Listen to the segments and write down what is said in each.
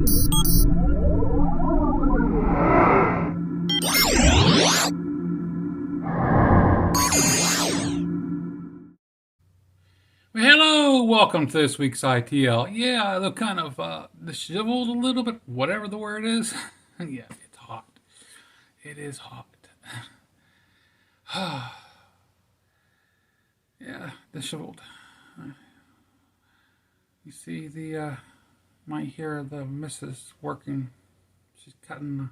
Well, hello, welcome to this week's ITL. Yeah, I look kind of disheveled a little bit, whatever the word is. Yeah, it's hot. It is hot. Yeah, disheveled. You see might hear the missus working. She's cutting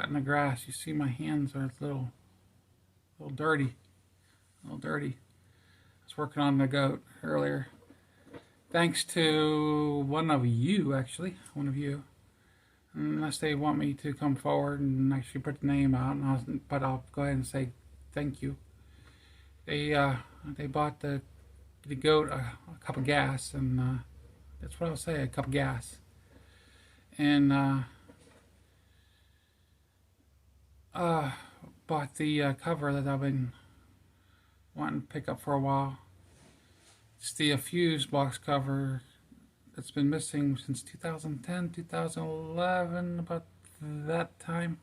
the grass. You see my hands are a little dirty, a little dirty. I was working on the goat earlier. Thanks to one of you, unless they want me to come forward and actually put the name out, but I'll go ahead and say thank you. They bought the goat a cup of gas, and that's what I'll say, a cup of gas, and bought the cover that I've been wanting to pick up for a while. It's the fuse box cover that's been missing since 2010, 2011, about that time.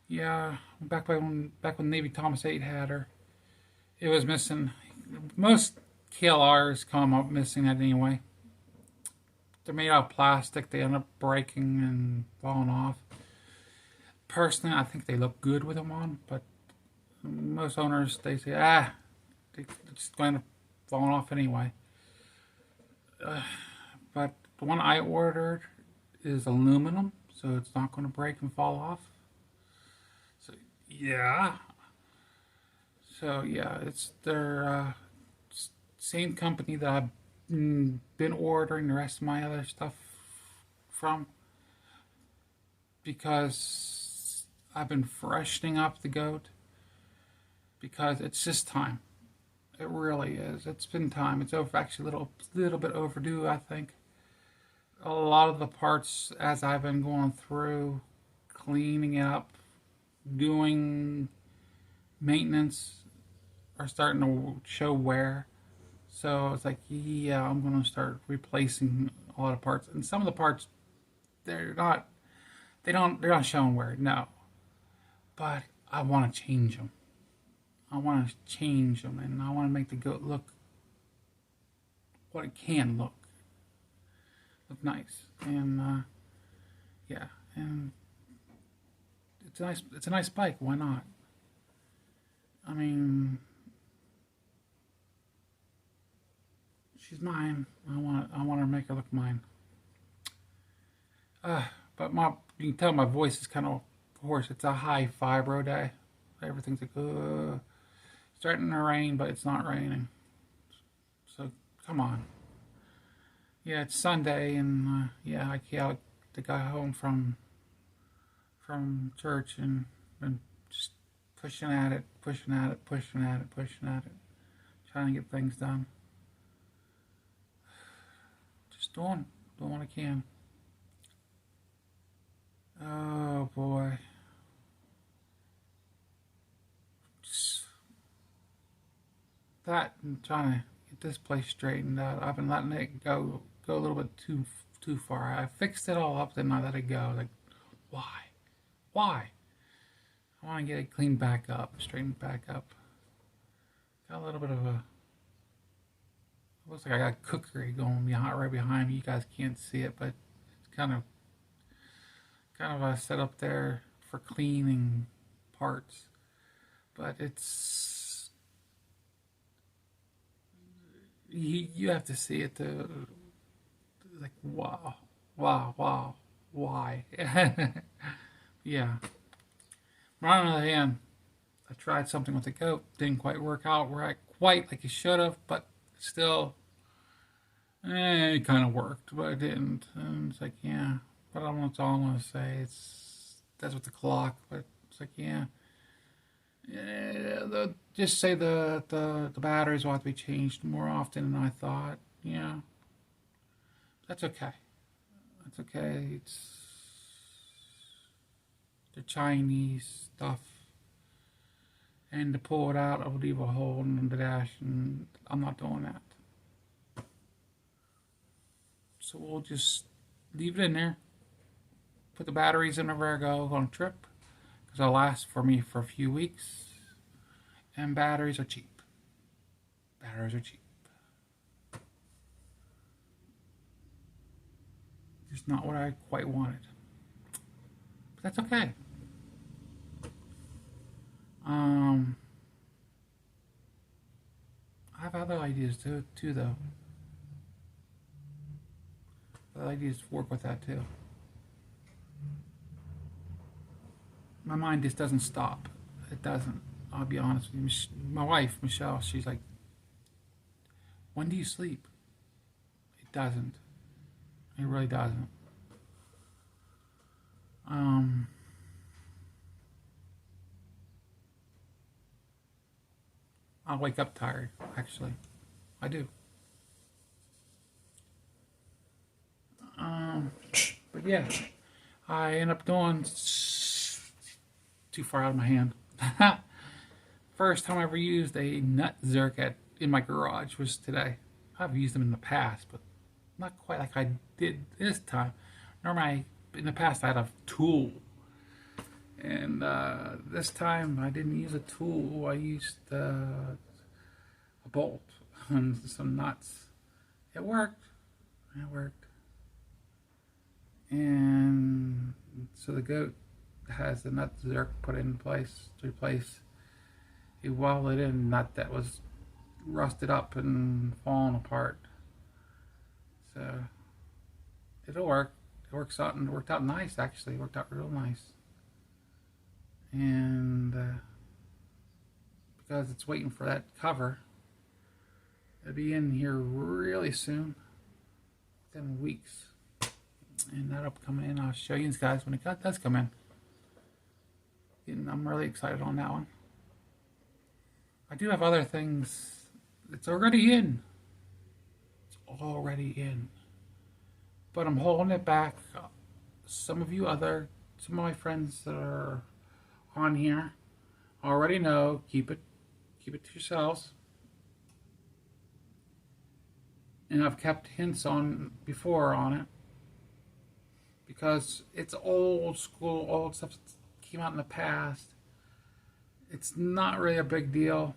Yeah, back when Navy Thomas 8 had her. It was missing. Most KLRs come up missing that anyway. They're made out of plastic. They end up breaking and falling off. Personally, I think they look good with them on, but most owners, they say, they're just going to fall off anyway. But the one I ordered is aluminum, so it's not going to break and fall off. So yeah. It's their same company that I've been ordering the rest of my other stuff from, because I've been freshening up the goat, because it's just time. It really is. It's been time. It's actually a little bit overdue, I think. A lot of the parts, as I've been going through, cleaning it up, doing maintenance, are starting to show wear. So it's like, yeah, I'm going to start replacing a lot of parts. And some of the parts, they're not showing wear, no. But I want to change them. I want to change them, and I want to make the goat look what it can look nice, and yeah, and it's a nice bike. Why not? I mean, she's mine. I want to make her look mine. But you can tell my voice is kind of hoarse. It's a high fibro day. Everything's like, starting to rain, but it's not raining. So come on. Yeah, it's Sunday, and I got home from church and been just pushing at it, trying to get things done. Just doing what I can. Oh boy. That and trying to get this place straightened out. I've been letting it go a little bit too far. I fixed it all up, then I let it go. Like, why? I want to get it cleaned back up, straightened back up. Got a little bit of looks like I got cookery going right behind me. You guys can't see it, but it's kind of a set up there for cleaning parts. But it's, you have to see it to, like, wow, why? Yeah. But on the other hand, I tried something with the goat, didn't quite work out quite like it should have, but still, it kind of worked, but it didn't. And it's like, yeah, but that's all I'm gonna say. That's with the clock, but it's like, yeah. Just say the batteries will have to be changed more often than I thought. Yeah, that's okay. That's okay. It's the Chinese stuff, and to pull it out, I would leave a hole in the dash, and I'm not doing that. So we'll just leave it in there, put the batteries in whenever I go on a trip, because it'll last for me for a few weeks. And batteries are cheap. Batteries are cheap. Just not what I quite wanted. But that's okay. I have other ideas too though. Other ideas work with that too. My mind just doesn't stop. It doesn't. I'll be honest with you. My wife, Michelle, she's like, when do you sleep? It doesn't. It really doesn't. I wake up tired, actually. I do. But yeah, I end up doing too far out of my hand. First time I ever used a nut zerk in my garage was today. I've used them in the past, but not quite like I did this time. Normally, in the past, I had a tool. And this time, I didn't use a tool. I used a bolt and some nuts. It worked. It worked. And so the goat has the nut zerk put in place to replace a welded-in nut that was rusted up and falling apart. So it'll work. It works out and it worked out nice. Actually, it worked out real nice. And because it's waiting for that cover, it'll be in here really soon, within weeks. And that'll come in. I'll show you guys when it does come in. And I'm really excited on that one. I do have other things. It's already in. It's already in. But I'm holding it back. Some of my friends that are on here already know. Keep it to yourselves. And I've kept hints on before on it. Because it's old school, old stuff that came out in the past. It's not really a big deal.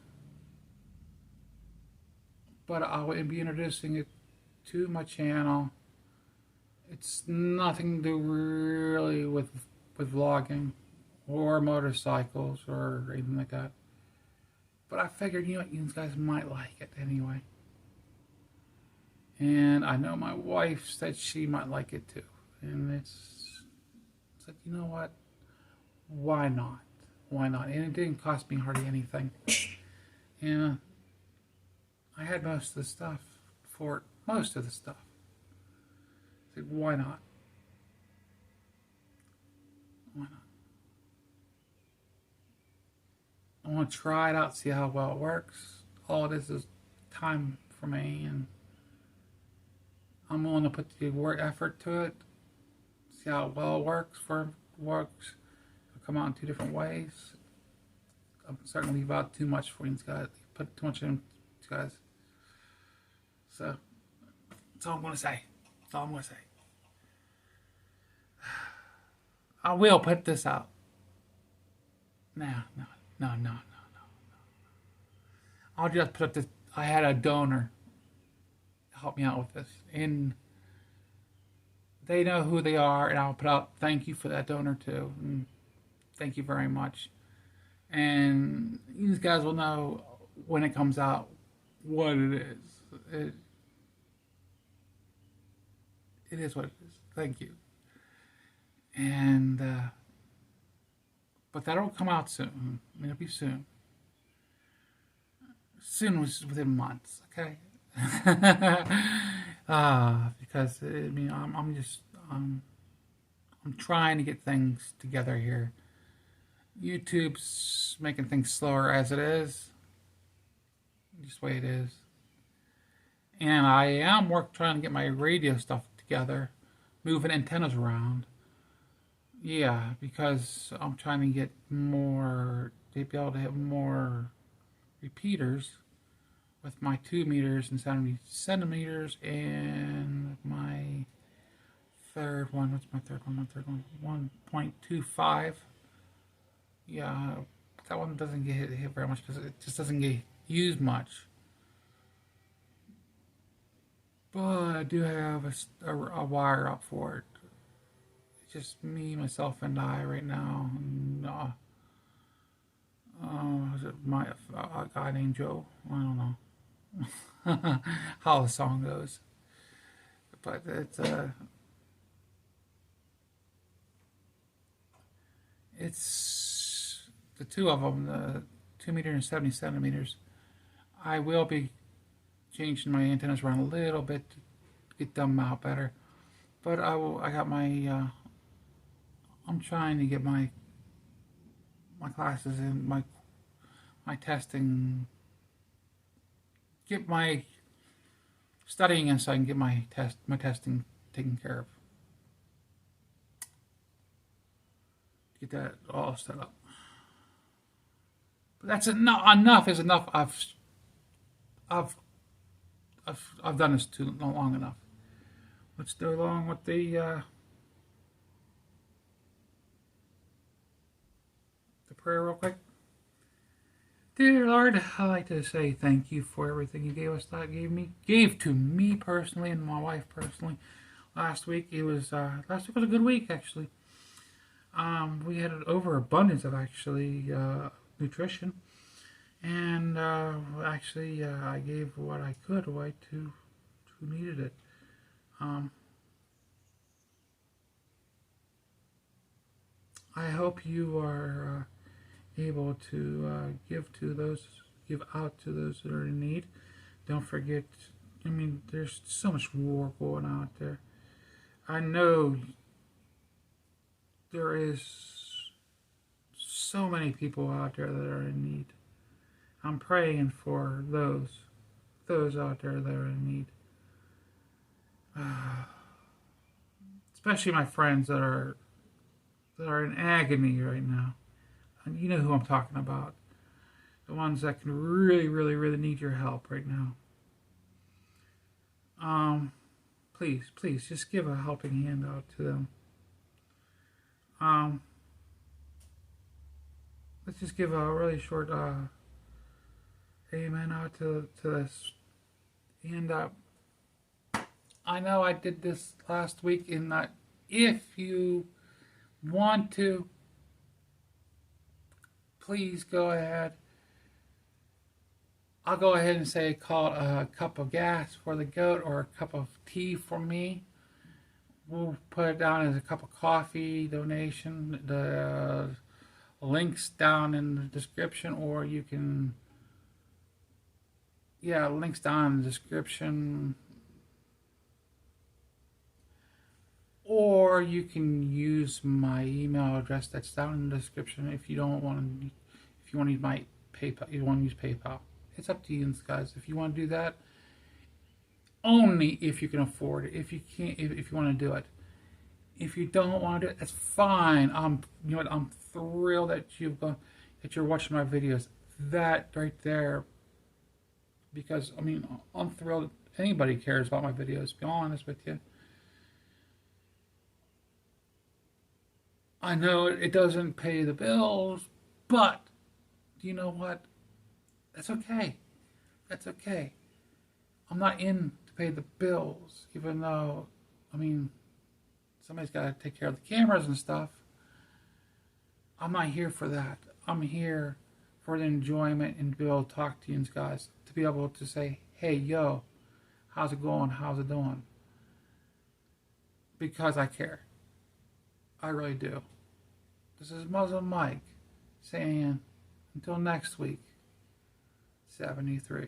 But I'll be introducing it to my channel. It's nothing to do really with vlogging or motorcycles or anything like that. But I figured, you guys might like it anyway. And I know my wife said she might like it too. And it's like, you know what? Why not? Why not? And it didn't cost me hardly anything. And I had most of the stuff for it. Most of the stuff. I said, why not? Why not? I want to try it out, see how well it works. All it is time for me, and I'm willing to put the effort to it. See how well it works. It'll come out in two different ways. I'm starting to leave out too much for you guys. Put too much in, you guys. So that's all I'm gonna say. That's all I'm gonna say. I will put this out. No. I'll just put this. I had a donor help me out with this, and they know who they are, and I'll put out thank you for that donor too, and thank you very much. And you guys will know when it comes out what it is. It is what it is. Thank you. And but that'll come out soon. It'll be soon. Soon was within months. Okay. Because I'm trying to get things together here. YouTube's making things slower as it is. Just the way it is. And I am trying to get my radio stuff together, moving antennas around. Yeah, because I'm trying to get to be able to have more repeaters with my 2 meters and 70 centimeters and my third one. What's my third one? My third one. 1.25. Yeah, that one doesn't get hit very much because it just doesn't get used much. But I do have a wire up for it. It's just me, myself, and I right now. And, is it a guy named Joe? I don't know how the song goes, but it's the two of them, the 2 meter and 70 centimeters. I will be changing my antennas around a little bit to get them out better, but I got my. I'm trying to get my classes in my testing. Get my studying in so I can get my testing taken care of. Get that all set up. But that's enough. Enough is enough. I've done this too long enough. Let's go along with the prayer real quick. Dear Lord, I'd like to say thank you for everything you gave us, gave to me personally and my wife personally. Last week was a good week actually. We had an overabundance of actually nutrition, and I gave what I could away to who needed it. I hope you are able to give out to those that are in need. Don't forget, I mean, there's so much war going on out there. I know there is so many people out there that are in need. I'm praying for those out there that are in need. Especially my friends that are in agony right now. And you know who I'm talking about. The ones that can really, really, really need your help right now. Please, just give a helping hand out to them. Let's just give a really short amen out to this. And I know I did this last week in that if you want to, please go ahead. I'll go ahead and say call it a cup of gas for the goat or a cup of tea for me. We'll put it down as a cup of coffee donation. The links down in the description, or you can, links down in the description. Or you can use my email address that's down in the description if you don't want to. If you want to use my PayPal, you want to use PayPal. It's up to you guys. If you want to do that, only if you can afford it. If you can't, if you want to do it. If you don't want to do it, that's fine. I'm thrilled that that you're watching my videos. That right there, because I mean, I'm thrilled that anybody cares about my videos. To be honest with you. I know it doesn't pay the bills, but you know what? That's okay. That's okay. I'm not in to pay the bills, even though, I mean, somebody's got to take care of the cameras and stuff. I'm not here for that. I'm here for the enjoyment and to be able to talk to you guys, to be able to say, hey, yo, how's it going? How's it doing? Because I care. I really do. This is Muslim Mike saying, until next week, 73.